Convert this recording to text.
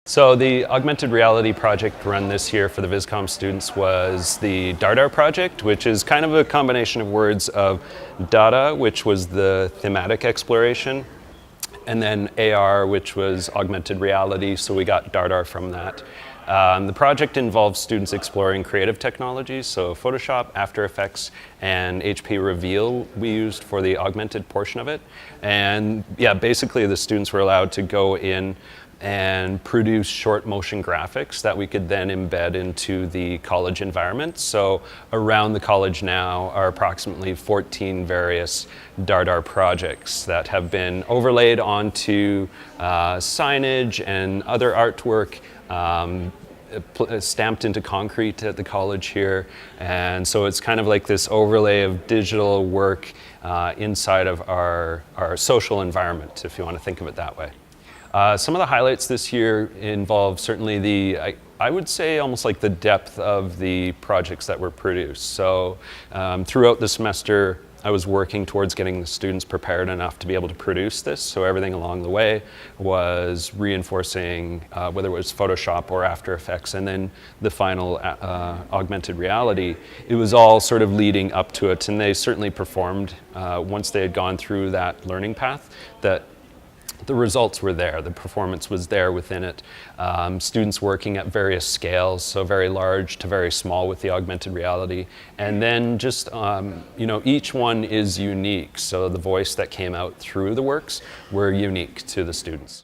So the augmented reality project run this year for the Viscom students was the DARDAR project, which is kind of a combination of words of data, which was the thematic exploration, and then AR, which was augmented reality, so we got DARDAR from that. The project involves students exploring creative technologies, so Photoshop, After Effects, and HP Reveal we used for the augmented portion of it. And yeah, basically the students were allowed to go in and produce short motion graphics that we could then embed into the college environment. So around the college now are approximately 14 various DARDAR projects that have been overlaid onto signage and other artwork, stamped into concrete at the college here. And so it's kind of like this overlay of digital work inside of our social environment, if you want to think of it that way. Some of the highlights this year involve certainly I would say almost like the depth of the projects that were produced. So throughout the semester, I was working towards getting the students prepared enough to be able to produce this. So everything along the way was reinforcing whether it was Photoshop or After Effects, and then the final augmented reality. It was all sort of leading up to it, and they certainly performed once they had gone through that learning path. That the results were there, the performance was there within it. Students working at various scales, so very large to very small with the augmented reality. And then just, each one is unique. So the voice that came out through the works were unique to the students.